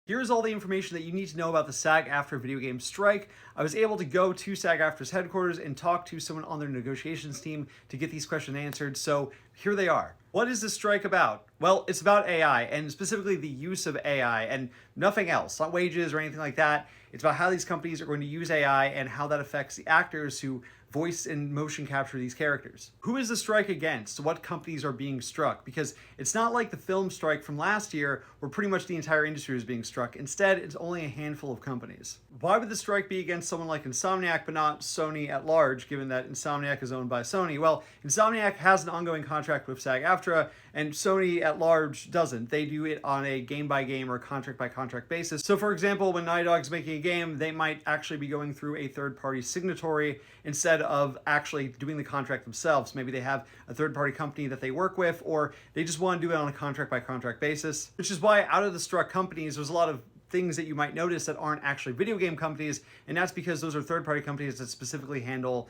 Here's all the information that you need to know about the SAG-AFTRA video game strike. I was able to go to SAG-AFTRA's headquarters and talk to someone on their negotiations team to get these questions answered, so here they are. What is this strike about? Well, it's about AI, and specifically the use of AI, and nothing else, not wages or anything like that. It's about how these companies are going to use AI and how that affects the actors who voice and motion capture these characters. Who is the strike against? What companies are being struck? Because it's not like the film strike from last year where pretty much the entire industry is being struck. Instead, it's only a handful of companies. Why would the strike be against someone like Insomniac but not Sony at large, given that Insomniac is owned by Sony? Well, Insomniac has an ongoing contract with SAG-AFTRA, and Sony at large doesn't. They do it on a game-by-game or contract-by-contract basis. So for example, when Naughty Dog's making a game, they might actually be going through a third-party signatory instead of actually doing the contract themselves. Maybe they have a third-party company that they work with, or they just want to do it on a contract-by-contract basis, which is why out of the struck companies, there's a lot of things that you might notice that aren't actually video game companies, and that's because those are third-party companies that specifically handle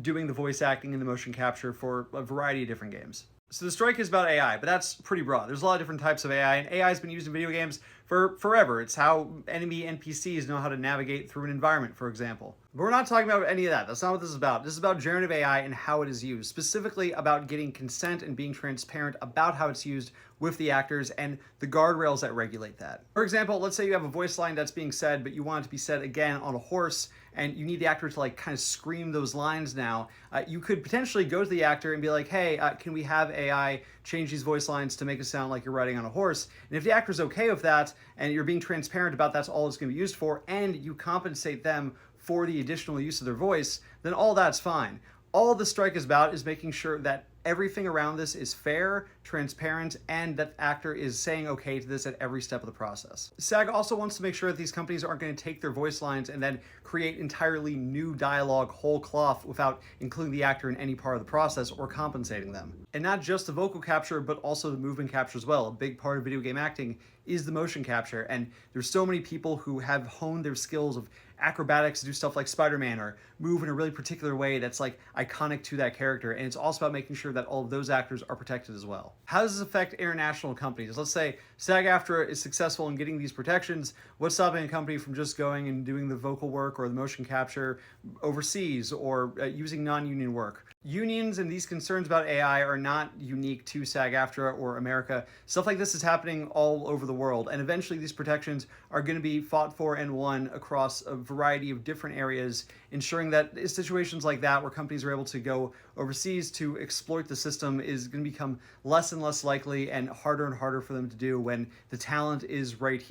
doing the voice acting and the motion capture for a variety of different games. So the strike is about AI, but that's pretty broad. There's a lot of different types of AI, and AI has been used in video games for forever. It's how enemy NPCs know how to navigate through an environment, for example. But we're not talking about any of that. That's not what this is about. This is about generative AI and how it is used, specifically about getting consent and being transparent about how it's used with the actors and the guardrails that regulate that. For example, let's say you have a voice line that's being said, but you want it to be said again on a horse, and you need the actor to kind of scream those lines now. You could potentially go to the actor and be like, hey, can we have AI change these voice lines to make it sound like you're riding on a horse? And if the actor's okay with that, and you're being transparent about that's all it's going to be used for, and you compensate them for the additional use of their voice, then all that's fine. All the strike is about is making sure that everything around this is fair, transparent, and that the actor is saying okay to this at every step of the process. SAG also wants to make sure that these companies aren't going to take their voice lines and then create entirely new dialogue whole cloth without including the actor in any part of the process or compensating them. And not just the vocal capture, but also the movement capture as well. A big part of video game acting is the motion capture, and there's so many people who have honed their skills of acrobatics to do stuff like Spider-Man or move in a really particular way that's like iconic to that character, and it's also about making sure that all of those actors are protected as well. How does this affect international companies? Let's say SAG-AFTRA is successful in getting these protections. What's stopping a company from just going and doing the vocal work or the motion capture overseas or using non-union work? Unions and these concerns about AI are not unique to SAG-AFTRA or America. Stuff like this is happening all over the world, and eventually these protections are going to be fought for and won across a variety of different areas, ensuring that situations like that where companies are able to go overseas to exploit the system is going to become less and less likely and harder for them to do when the talent is right here.